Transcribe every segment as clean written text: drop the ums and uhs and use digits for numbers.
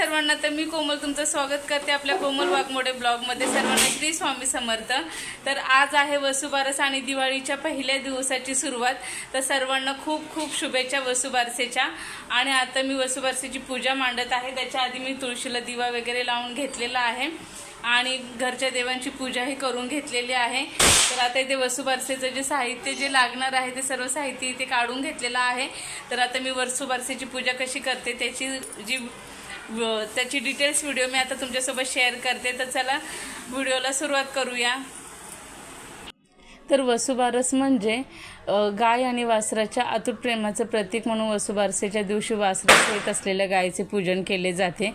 सर्वांना, तर मी कोमल तुमचं स्वागत करते आपल्या कोमल वाघमोडे ब्लॉगमध्ये। सर्वांना श्री स्वामी समर्थ। तर आज आहे वसुबारस आणि दिवाळीच्या पहिल्या दिवसाची सुरुवात। तर सर्वांना खूप खूप शुभेच्छा वसुबारसेच्या। आणि आता मी वसुबारसेची पूजा मांडत आहे। त्याच्या आधी मी तुळशीला दिवा वगैरे लावून घेतलेला आहे आणि घरच्या देवांची पूजाही करून घेतलेली आहे। तर आता इथे वसुबारसेचं जे साहित्य जे लागणार आहे ते सर्व साहित्य इथे काढून घेतलेलं आहे। तर आता मी वसुबारसेची पूजा कशी करते त्याची डिटेल्स व्हिडिओ मी आता तुमच्यासोबत शेअर करते। तर चला व्हिडिओला सुरुवात करूया। तर वसुबारस म्हणजे गाय आणि वासराच्या अतूट प्रेमाचं प्रतीक म्हणून वसुबारसेच्या दिवशी वासरासहित असलेल्या गायीचे पूजन केले जाते।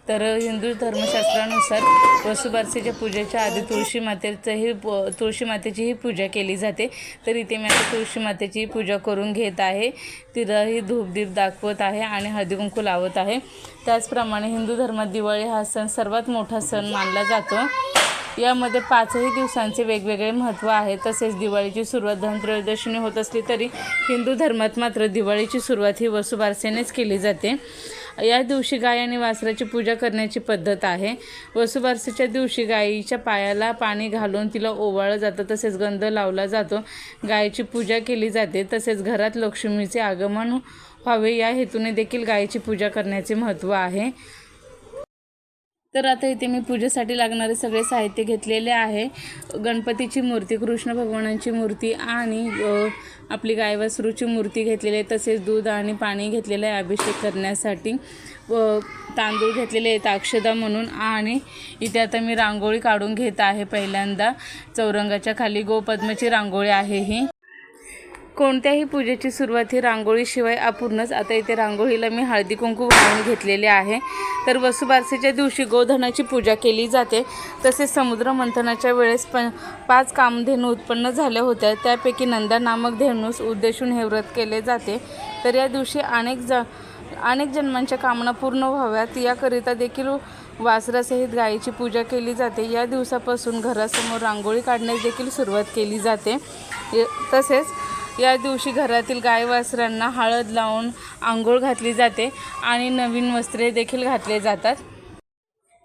तर हिंदू धर्मशास्त्रानुसार वसुबारसेच्या पूजेच्या आधी तुळशी मातेचीही पूजा केली जाते। तर इथे मी आता तुळशी मातेची पूजा करून घेत आहे। तिलाही धूपदीप दाखवत आहे आणि हळदी कुंकू लावत आहे। त्याचप्रमाणे हिंदू धर्मात दिवाळी हा सण सर्वात मोठा सण मानला जातो। यामध्ये 5ही दिवसांचे वेगवेगळे महत्त्व आहे। तसेच दिवाळीची सुरुवात धनत्रयोदशीने होत असली तरी हिंदू धर्मात मात्र दिवाळीची सुरुवात ही वसुबारसेनेच केली जाते। या दिवशी गाय आणि वासराची पूजा करण्याची पद्धत आहे। वसुबारसेच्या दिवशी गायीच्या पायाला पाणी घालून तिला ओवाळलं जातं, तसेच गंध लावला जातो, गायीची पूजा केली जाते। तसेच घरात लक्ष्मीचे आगमन व्हावे या हेतूने देखील गायीची पूजा करण्याचे महत्त्व आहे। तर आता इथे मी पूजेसाठी लागणारे सगळे साहित्य घेतलेले आहे। गणपतीची मूर्ती, कृष्ण भगवानांची मूर्ती आणि आपली गाय वासरूची मूर्ती घेतलेली आहे। तसेच दूध आणि पाणी घेतलेलं आहे अभिषेक करण्यासाठी। तांदूळ घेतलेले आहेत अक्षदा म्हणून। आणि इथे आता मी रांगोळी काढून घेत आहे। पहिल्यांदा चौरंगाच्या खाली गोपद्माची रांगोळी आहे ही। कोणत्याही पूजेची सुरुवात ही रांगोळीशिवाय अपूर्णच। आता इथे रांगोळीला मी हळदी कुंकू वाहून घेतलेले आहे। तर वसुबारसेच्या दिवशी गोधनाची पूजा केली जाते। तसेच समुद्र मंथनाच्या वेळेस 5 कामधेनू उत्पन्न झाल्या होत्या, त्यापैकी नंदा नामक धेनूस उद्देशून हे व्रत केले जाते। तर या दिवशी अनेक जन्मांच्या कामना पूर्ण व्हाव्यात याकरिता देखील वासरासहित गायीची पूजा केली जाते। या दिवसापासून घरासमोर रांगोळी काढण्यास देखील सुरुवात केली जाते। तसेच या दिवशी घरातील गाय वासरांना हळद लावून आंघोळ घातली जाते आणि नवीन वस्त्रे देखील घातले जातात।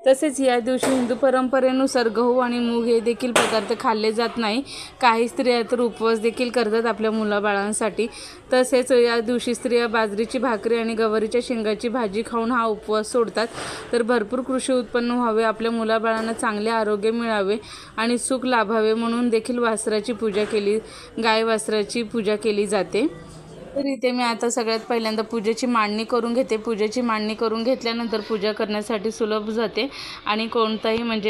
तसेच या दिवशी हिंदू परंपरेनुसार गहू आणि मूग हे देखील पदार्थ खाल्ले जात नाही। काही स्त्रिया तर उपवास देखील करतात आपल्या मुलाबाळांसाठी। तसेच या दिवशी स्त्रिया बाजरीची भाकरी आणि गवारीच्या शेंगाची भाजी खाऊन हा उपवास सोडतात। तर भरपूर कृषी उत्पन्न व्हावे, आपल्या मुलाबाळांना चांगले आरोग्य मिळावे आणि सुख लाभावे म्हणून देखील गाय वासराची पूजा केली जाते। तर इथे मी आता सगळ्यात पहिल्यांदा पूजेची मांडणी करून घेते। पूजेची मांडणी करून घेतल्यानंतर पूजा करण्यासाठी सुलभ जाते आणि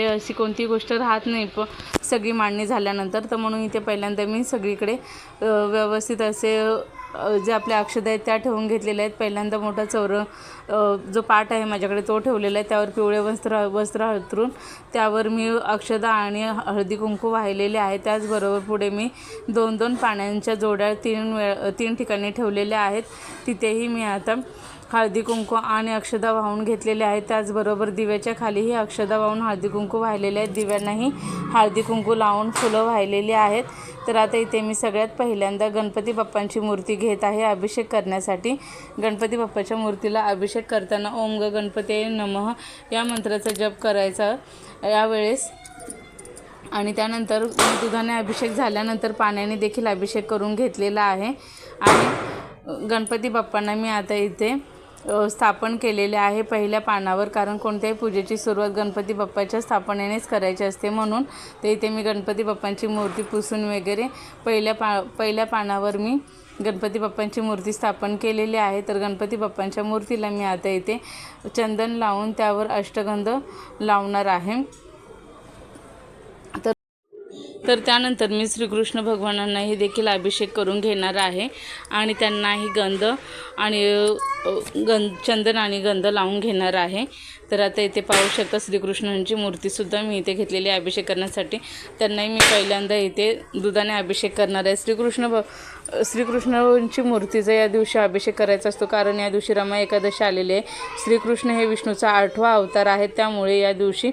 अशी कोणती गोष्ट राहत नाही सगळी मांडणी झाल्यानंतर। तर म्हणून इथे पहिल्यांदा मी सगळीकडे व्यवस्थित असे जे आपल्या अक्षता आहेत त्या ठेवून घेतलेल्या आहेत। पहिल्यांदा मोठा जो पाट आहे माझ्याकडे तो ठेवलेला आहे, त्यावर पिवळे वस्त्र अंथरून त्यावर मी अक्षता आणि हळदी कुंकू वाहिलेले आहे। त्याचबरोबर पुढे मी 2-2 पाण्याच्या जोड्या 3 ठिकाणी ठेवलेल्या आहेत। तिथेही मी आता हळदी कुंकू आणि अक्षता वाहून घेतलेले आहेत। त्याचबरोबर दिव्याच्या खालीही अक्षता वाहून हळदी कुंकू वाहिलेले आहेत। दिव्यांनाही हळदी कुंकू लावून फुलं वाहिलेली आहेत। तर आता इथे मी सगळ्यात पहिल्यांदा गणपती बाप्पांची मूर्ती घेत आहे अभिषेक करण्यासाठी। गणपती बाप्पाच्या मूर्तीला अभिषेक करताना ओम ग गणपते नमः या मंत्राचा जप करायचा यावेळेस। आणि त्यानंतर दुधाने अभिषेक झाल्यानंतर पाण्याने देखील अभिषेक करून घेतलेला आहे। आणि गणपती बाप्पांना मी आता इथे स्थापन केलेले आहे पहिल्या पानावर, कारण कोणत्याही पूजेची सुरुवात गणपती बाप्पाच्या स्थापनेनेच करायची असते म्हणून। तर इथे मी गणपती बाप्पांची मूर्ती पुसून वगैरे पहिल्या पानावर मी गणपती बाप्पांची मूर्ती स्थापन केलेली आहे। तर गणपती बाप्पांच्या मूर्तीला मी आता इथे चंदन लावून त्यावर अष्टगंध लावणार आहे। तर त्यानंतर मी श्रीकृष्ण भगवानांनाही देखील अभिषेक करून घेणार आहे आणि त्यांनाही चंदन आणि गंध लावून घेणार आहे। तर आता इथे पाहू शकता श्रीकृष्णांची मूर्तीसुद्धा मी इथे घेतलेली आहे अभिषेक करण्यासाठी। त्यांनाही मी पहिल्यांदा इथे दुधाने अभिषेक करणार आहे। श्रीकृष्णांची मूर्तीचा या दिवशी अभिषेक करायचा असतो, कारण या दिवशी रमा एकादशी आलेली आहे। श्रीकृष्ण हे विष्णूचा 8वा अवतार आहे, त्यामुळे या दिवशी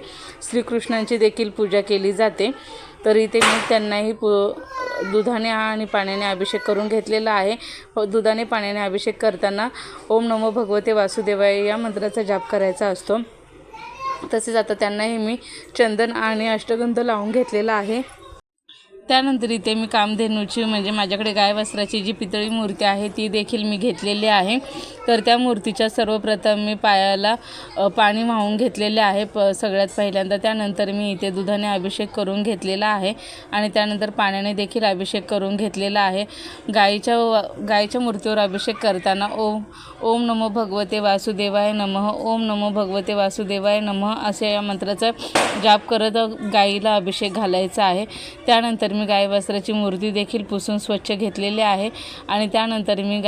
श्रीकृष्णांची देखील पूजा केली जाते। तर इथे मी त्यांनाही दुधाने आणि पाण्याने अभिषेक करून घेतलेला आहे। दुधाने पाण्याने अभिषेक करताना ओम नमो भगवते वासुदेवाय या मंत्राचा जाप करायचा असतो। तसेच आता त्यांनाही मी चंदन आणि अष्टगंध लावून घेतलेला आहे। त्यानंतर इथे मी कामधेनूची म्हणजे माझ्याकडे गाय वस्त्राची जी पितळी मूर्ती आहे ती देखील मी घेतलेली आहे। तर त्या मूर्तीच्या सर्वप्रथम मी पायाला पाणी वाहून घेतलेले आहे सगळ्यात पहिल्यांदा। त्यानंतर मी इथे दुधाने अभिषेक करून घेतलेला आहे आणि त्यानंतर पाण्याने देखील अभिषेक करून घेतलेला आहे। गायीच्या मूर्तीवर अभिषेक करताना ओम नमो भगवते वासुदेवाय नमः, ओम नमो भगवते वासुदेवाय नमः असे या मंत्राचा जाप करत गायीला अभिषेक घालायचा आहे। त्यानंतर मी गाय वस्त्राची मूर्ती देखील पुसून स्वच्छ घेतलेली आहे आणि त्यानंतर मी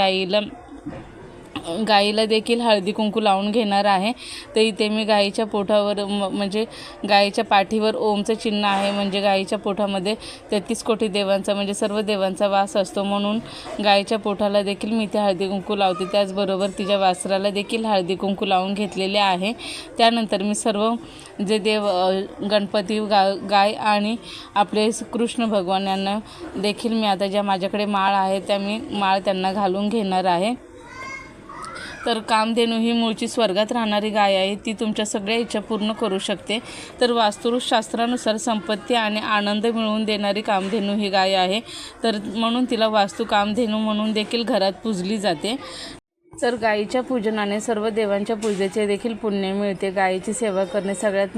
गाईला देखील हळदी कुंकू लावून घेणार आहे। तर इथे मी गाईच्या पोटावर म्हणजे गाईच्या पाठीवर ओमचं चिन्ह आहे, म्हणजे गाईच्या पोटामध्ये 33 कोटी देवांचा म्हणजे सर्व देवांचा वास असतो, म्हणून गाईच्या पोटाला देखील मी इथे हळदी कुंकू लावते। त्याचबरोबर तिच्या वासराला देखील हळदी कुंकू लावून घेतलेले आहे। त्यानंतर मी सर्व जे देव गणपती गाय आणि आपले कृष्ण भगवान यांना देखील मी आता ज्या माझ्याकडे माळ आहे त्या मी माळ त्यांना घालून घेणार आहे। तर कामधेनू ही मूळची स्वर्गात राहणारी गाय आहे, ती तुमच्या सगळ्या इच्छा पूर्ण करू शकते। तर वास्तुशास्त्रानुसार संपत्ती आणि आनंद मिळवून देणारी कामधेनू ही गाय आहे, तर म्हणून तिला वास्तू कामधेनू म्हणून देखील घरात पूजली जाते। तर गायीच्या पूजनाने सर्व देवांच्या पूजेचे देखील पुण्य मिळते। गायीची सेवा करणे सगळ्यात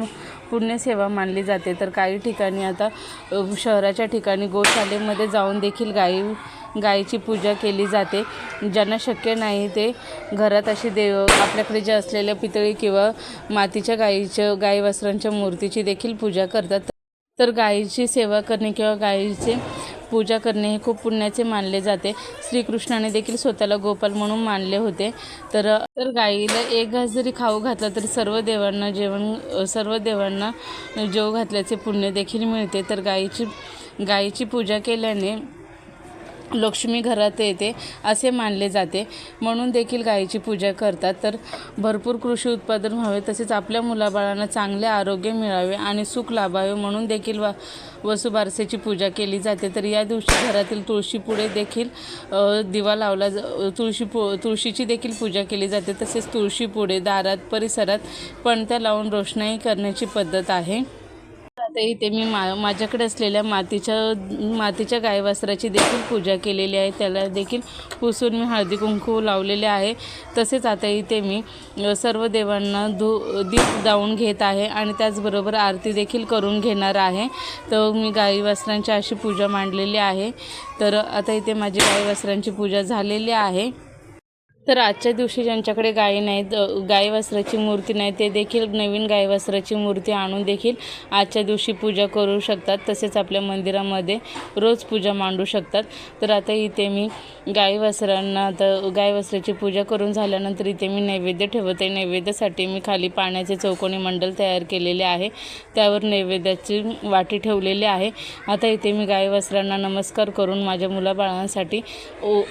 पुण्य सेवा मानली जाते। तर काही ठिकाणी आता शहराच्या ठिकाणी गोशालेमध्ये जाऊन देखील गायीची पूजा केली जाते। ज्यांना शक्य नाही ते घरात अशी आपल्याकडे जे असलेल्या पितळी किंवा मातीच्या गाई वस्त्रांच्या मूर्तीची देखील पूजा करतात। तर गायीची सेवा करणे किंवा गायीची पूजा करणे हे खूप पुण्याचे मानले जाते। श्रीकृष्णाने देखील स्वतःला गोपाल म्हणून मानले होते। तर गायीला एक घास जरी खाऊ घातला तर सर्व देवांना जेव घातल्याचे पुण्य देखील मिळते। तर गायीची पूजा केल्याने लक्ष्मी घरात येते असे मानले जाते, म्हणून देखील गायीची पूजा करतात। तर भरपूर कृषी उत्पादन व्हावे, तसेच आपल्या मुलाबाळांना चांगले आरोग्य मिळावे आणि सुख लाभावे म्हणून देखील वसुबारसेची पूजा केली जाते। तर या दिवशी घरातील तुळशीपुढे देखील दिवा लावला तुळशीची देखील पूजा केली जाते। तसेच तुळशीपुढे दारात परिसरात पणत्या लावून रोषणाई करण्याची पद्धत आहे। आता इथे मी माझ्याकडे असलेल्या मातीच्या गाय वस्त्राची देखील पूजा केलेली आहे, त्याला देखील पुसून मी हळदी कुंकू लावलेले आहे। तसेच आता इथे मी सर्व देवांना दीप जाळून घेत आहे आणि त्याचबरोबर आरती देखील करून घेणार आहे। तर मी गाई वस्त्रांची अशी पूजा मांडलेली आहे। तर आता इथे माझी गाई वस्त्रांची पूजा झालेली आहे। तर आजच्या दिवशी ज्यांच्याकडे गाय वस्त्राची मूर्ती नाही ते देखील नवीन गाय वस्त्राची मूर्ती आणून देखील आजच्या दिवशी पूजा करू शकतात। तसेच आपल्या मंदिरामध्ये रोज पूजा मांडू शकतात। तर आता इथे मी गाय वस्त्राची पूजा करून झाल्यानंतर इथे मी नैवेद्य ठेवते। नैवेद्यासाठी मी खाली पाण्याचे चौकोनी मंडल तयार केलेले आहे, त्यावर नैवेद्याची वाटी ठेवलेली आहे। आता इथे मी गाय वस्त्रांना नमस्कार करून माझ्या मुलाबाळांसाठी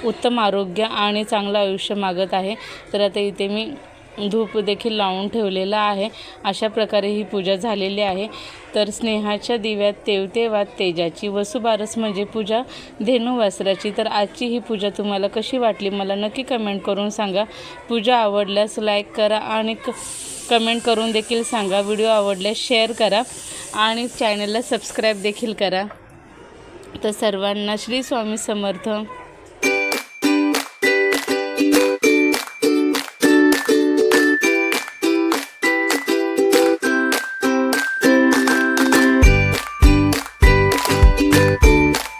उत्तम आरोग्य आणि चांगलं आयुष्य मागत आहे। तर आता इथे मी धूप देखील लावून ठेवलेला आहे। अशा प्रकारे ही पूजा झालेली आहे। तर स्नेहाच्या दिव्यात तेवते वात तेजाची, वसुबारस म्हणजे पूजा धेनू वस्त्राची। तर आजची ही पूजा तुम्हाला कशी वाटली मला नक्की कमेंट करून सांगा। पूजा आवडल्यास लाईक करा आणि कमेंट करून देखील सांगा। व्हिडिओ आवडल्यास शेअर करा आणि चॅनलला सबस्क्राईब देखील करा। तर सर्वांना श्री स्वामी समर्थ।